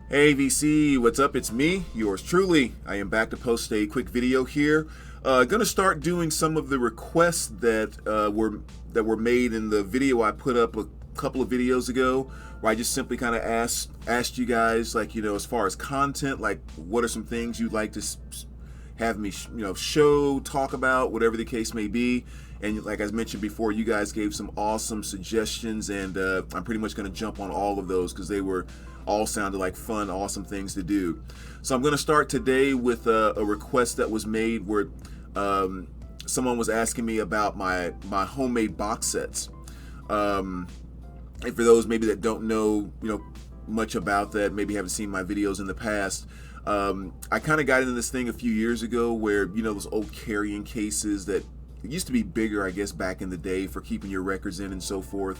Hey VC, what's up? It's me, yours truly. I am back to post a quick video here. Gonna start doing some of the requests that were made in the video I put up a couple of videos ago, where I just simply kind of asked you guys, like, as far as content, like what are some things you'd like to have me show, talk about, whatever the case may be. And like I mentioned before, you guys gave some awesome suggestions, and I'm pretty much going to jump on all of those because they were all sounded like fun, awesome things to do. So I'm going to start today with a request that was made where someone was asking me about my homemade box sets. And for those maybe that don't know, much about that, maybe haven't seen my videos in the past, I kind of got into this thing a few years ago where, those old carrying cases that used to be bigger, I guess, back in the day for keeping your records in and so forth.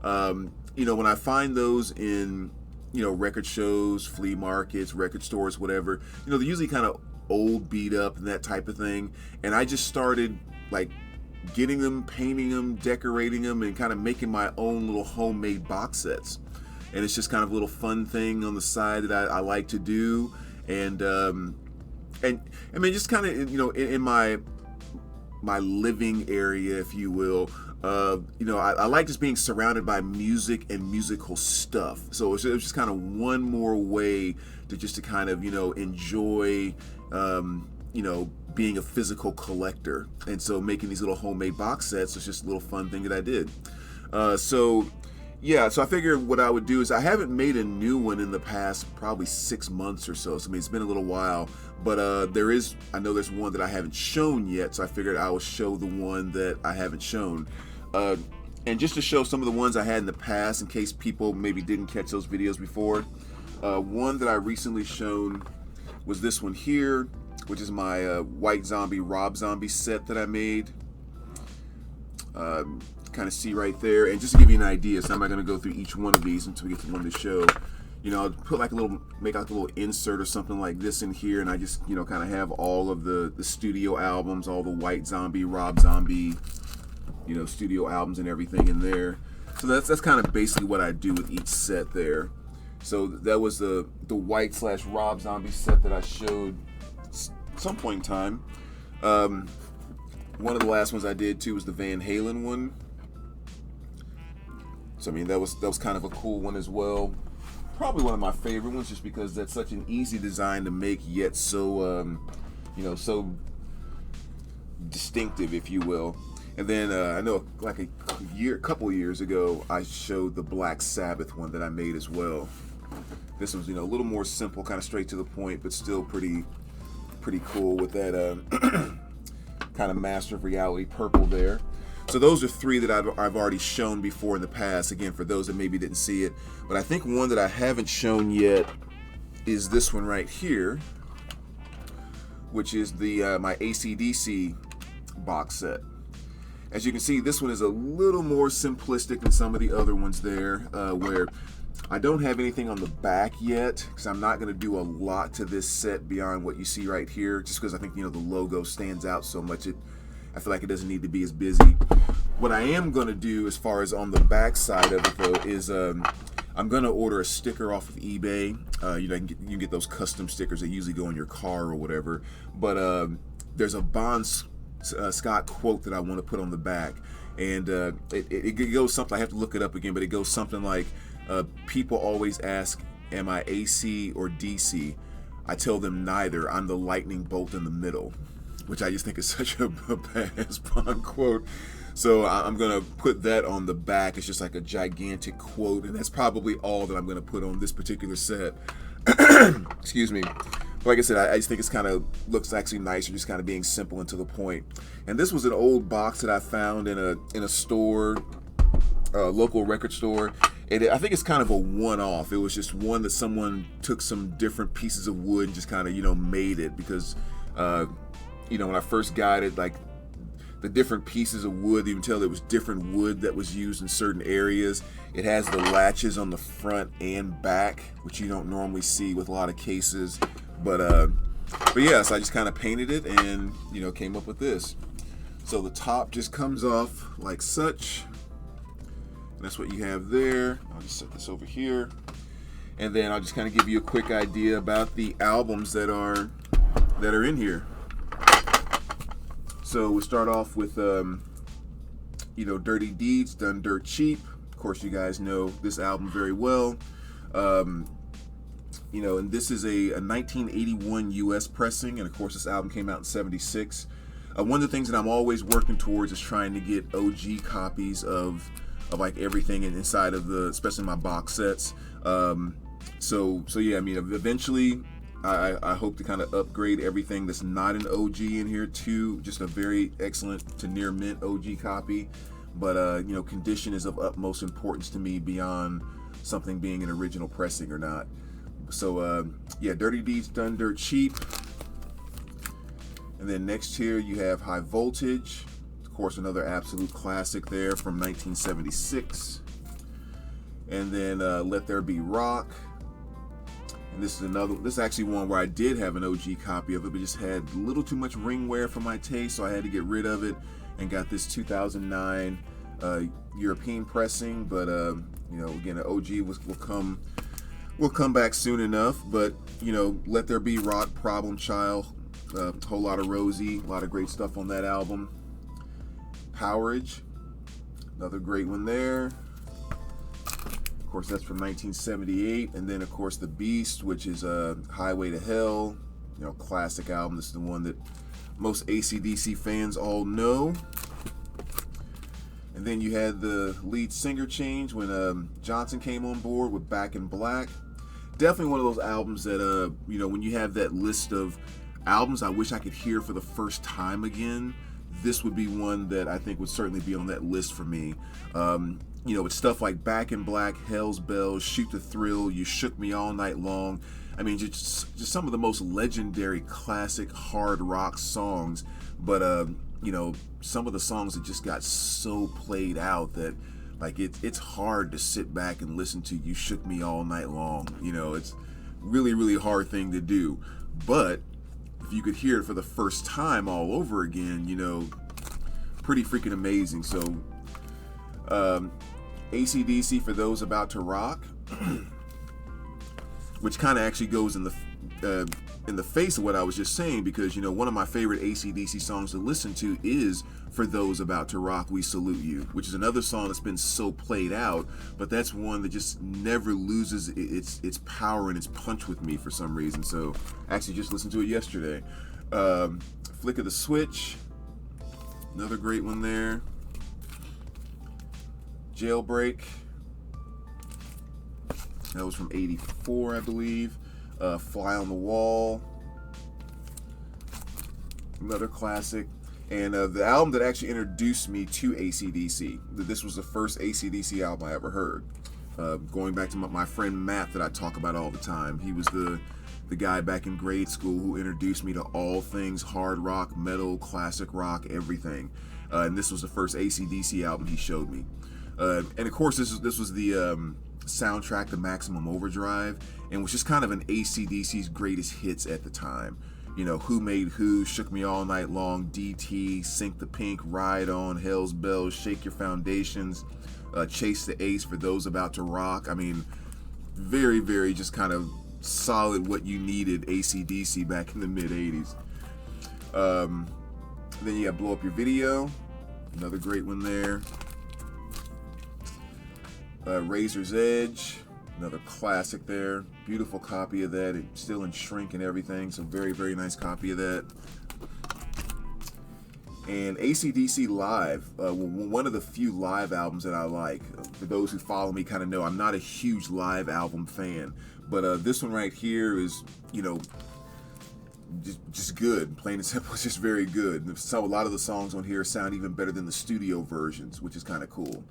When I find those in, record shows, flea markets, record stores, whatever, they're usually kind of old, beat up, and that type of thing. And I just started, like, getting them, painting them, decorating them, and kind of making my own little homemade box sets. And it's just kind of a little fun thing on the side that I like to do. And I mean, just kind of, in my living area, if you will. I like just being surrounded by music and musical stuff. So it was just kind of one more way to kind of enjoy being a physical collector. And so making these little homemade box sets was just a little fun thing that I did. So I figured what I would do is, I haven't made a new one in the past probably 6 months or so. So I mean, it's been a little while, but I know there's one that I haven't shown yet. So I figured I will show the one that I haven't shown. And just to show some of the ones I had in the past, in case people maybe didn't catch those videos before, one that I recently shown was this one here, which is my White Zombie Rob Zombie set that I made. Kind of see right there, and just to give you an idea, so I'm not going to go through each one of these until we get to one to show. I'll put make like a little insert or something like this in here, and I just kind of have all of the studio albums, all the White Zombie, Rob Zombie, studio albums and everything in there. So that's kind of basically what I do with each set there. So that was the White/Rob Zombie set that I showed at some point in time. One of the last ones I did too was the Van Halen one. So I mean, that was kind of a cool one as well. Probably one of my favorite ones, just because that's such an easy design to make, yet so so distinctive, if you will. And then I know, like a couple years ago, I showed the Black Sabbath one that I made as well. This one's a little more simple, kind of straight to the point, but still pretty cool with that kind of Master of Reality purple there. So those are three that I've already shown before in the past. Again, for those that maybe didn't see it. But I think one that I haven't shown yet is this one right here, which is the my AC/DC box set. As you can see, this one is a little more simplistic than some of the other ones there, where I don't have anything on the back yet, because I'm not going to do a lot to this set beyond what you see right here, just because I think the logo stands out so much. I feel like it doesn't need to be as busy. What I am going to do, as far as on the back side of it though, is I'm going to order a sticker off of eBay. You can get those custom stickers that usually go on your car or whatever. But there's a Bon Scott quote that I want to put on the back, and it goes something. I have to look it up again, but it goes something like, "People always ask, am I AC or DC? I tell them neither. I'm the lightning bolt in the middle." Which I just think is such a badass Bond quote. So I'm going to put that on the back. It's just like a gigantic quote, and that's probably all that I'm going to put on this particular set. Excuse me. But like I said, I just think it's kind of looks actually nicer, just kind of being simple and to the point. And this was an old box that I found in a store, a local record store. And I think it's kind of a one-off. It was just one that someone took some different pieces of wood and just kind of made it, because when I first got it, like the different pieces of wood, you can tell there was different wood that was used in certain areas. It has the latches on the front and back, which you don't normally see with a lot of cases. But yeah, so I just kind of painted it and came up with this. So the top just comes off like such. And that's what you have there. I'll just set this over here. And then I'll just kind of give you a quick idea about the albums that are in here. So we'll start off with Dirty Deeds, Done Dirt Cheap. Of course, you guys know this album very well. And this is a 1981 US pressing, and of course this album came out in 76. One of the things that I'm always working towards is trying to get OG copies of like everything inside of especially my box sets. So yeah, I mean, eventually I hope to kind of upgrade everything that's not an OG in here to just a very excellent to near mint OG copy. But condition is of utmost importance to me beyond something being an original pressing or not. So yeah, Dirty Deeds, Done Dirt Cheap. And then next here you have High Voltage. Of course, another absolute classic there from 1976. And then Let There Be Rock. And this is actually one where I did have an OG copy of it, but just had a little too much ring wear for my taste, so I had to get rid of it and got this 2009 European pressing. But again, an OG will come back soon enough. But Let There Be Rock, Problem Child, a whole lot of Rosie, a lot of great stuff on that album. Powerage, another great one there. Of course, that's from 1978. And then of course The Beast, which is Highway to Hell, classic album. This is the one that most AC/DC fans all know. And then you had the lead singer change when Johnson came on board with Back in Black. Definitely one of those albums that when you have that list of albums I wish I could hear for the first time again, this would be one that I think would certainly be on that list for me. It's stuff like Back in Black, Hell's Bells, Shoot the Thrill, You Shook Me All Night Long. I mean, just some of the most legendary classic hard rock songs. But some of the songs that just got so played out that like it's hard to sit back and listen to You Shook Me All Night Long. It's really, really hard thing to do. But if you could hear it for the first time all over again, pretty freaking amazing. So AC/DC for Those About to Rock, which kind of actually goes in the face of what I was just saying, because one of my favorite AC/DC songs to listen to is For Those About to Rock, We Salute You, which is another song that's been so played out, but that's one that just never loses its power and its punch with me for some reason. So I actually just listened to it yesterday. Flick of the Switch, another great one there. Jailbreak, that was from 84, I believe. Fly on the Wall, another classic. And the album that actually introduced me to AC/DC, this was the first AC/DC album I ever heard. Going back to my friend Matt that I talk about all the time. He was the guy back in grade school who introduced me to all things hard rock, metal, classic rock, everything. And this was the first AC/DC album he showed me. And of course, this was the soundtrack to Maximum Overdrive, and was just kind of an AC/DC's greatest hits at the time. Who Made Who, Shook Me All Night Long, DT, Sink the Pink, Ride On, Hell's Bells, Shake Your Foundations, Chase the Ace, For Those About to Rock. I mean, very, very just kind of solid what you needed AC/DC back in the mid-'80s. Then you got Blow Up Your Video, another great one there. Razor's Edge, another classic there. Beautiful copy of that. It's still in shrink and everything, so very, very nice copy of that. And AC/DC Live, one of the few live albums that I like. For those who follow me kind of know I'm not a huge live album fan, but this one right here is, just good. Plain and simple, it's just very good. So a lot of the songs on here sound even better than the studio versions, which is kind of cool.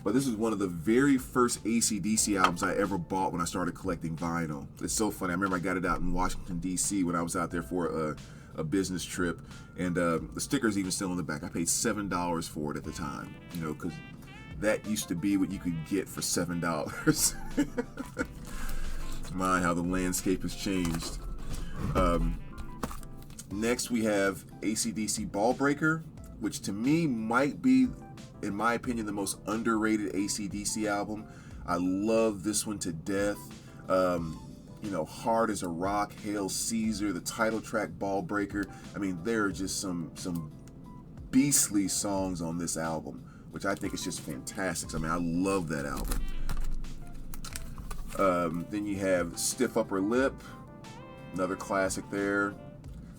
But this is one of the very first AC/DC albums I ever bought when I started collecting vinyl. It's so funny. I remember I got it out in Washington, D.C. when I was out there for a business trip. And the sticker's even still on the back. I paid $7 for it at the time, because that used to be what you could get for $7. My, how the landscape has changed. Next, we have AC/DC Ballbreaker, which to me might be, in my opinion, the most underrated AC/DC album. I love this one to death. You know, Hard as a Rock, Hail Caesar, the title track, Ball Breaker. I mean, there are just some beastly songs on this album, which I think is just fantastic. I mean, I love that album. Then you have Stiff Upper Lip, another classic there.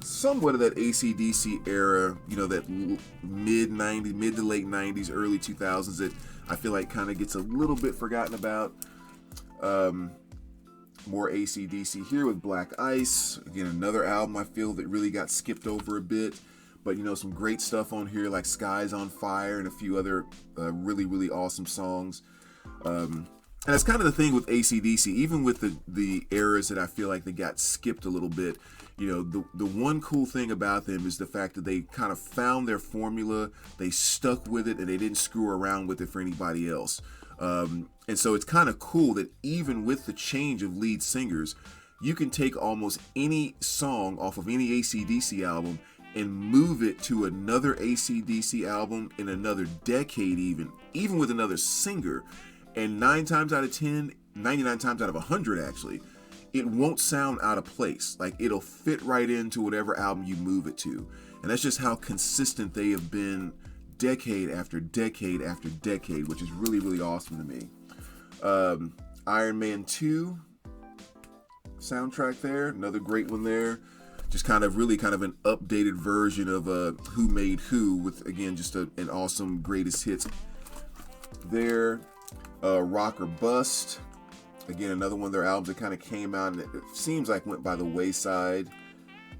Somewhat of that AC/DC era, you know, that mid to late 90s, early 2000s that I feel like kind of gets a little bit forgotten about. More AC/DC here with Black Ice. Again, another album I feel that really got skipped over a bit. But, you know, some great stuff on here like Skies on Fire and a few other really, really awesome songs. And that's kind of the thing with AC/DC, even with the eras that I feel like they got skipped a little bit. You know, the one cool thing about them is the fact that they kind of found their formula, they stuck with it, and they didn't screw around with it for anybody else. And so it's kind of cool that even with the change of lead singers, you can take almost any song off of any AC/DC album and move it to another AC/DC album in another decade, even with another singer. And 9 times out of 10, 99 times out of 100 actually, it won't sound out of place. Like, it'll fit right into whatever album you move it to. And that's just how consistent they have been decade after decade after decade, which is really, really awesome to me. Iron Man 2 soundtrack there, another great one there. Just kind of an updated version of Who Made Who, with, again, just an awesome greatest hits there. Rock or Bust, again, another one of their albums that kind of came out and it seems like went by the wayside,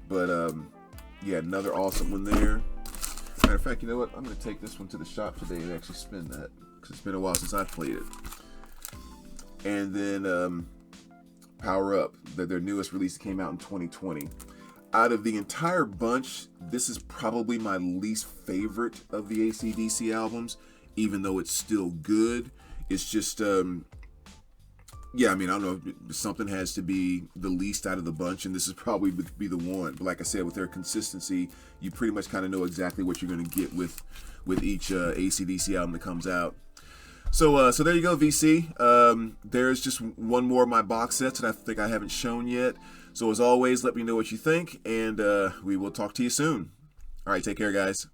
but yeah, another awesome one there. Matter of fact, you know what, I'm going to take this one to the shop today and actually spin that, because it's been a while since I've played it. And then Power Up, their newest release, came out in 2020. Out of the entire bunch, this is probably my least favorite of the AC/DC albums, even though it's still good. It's just, yeah, I mean, I don't know, something has to be the least out of the bunch, and this is probably be the one. But like I said, with their consistency, you pretty much kind of know exactly what you're going to get with each AC/DC album that comes out. So there you go, VC. There's just one more of my box sets that I think I haven't shown yet. So as always, let me know what you think, and we will talk to you soon. All right, take care, guys.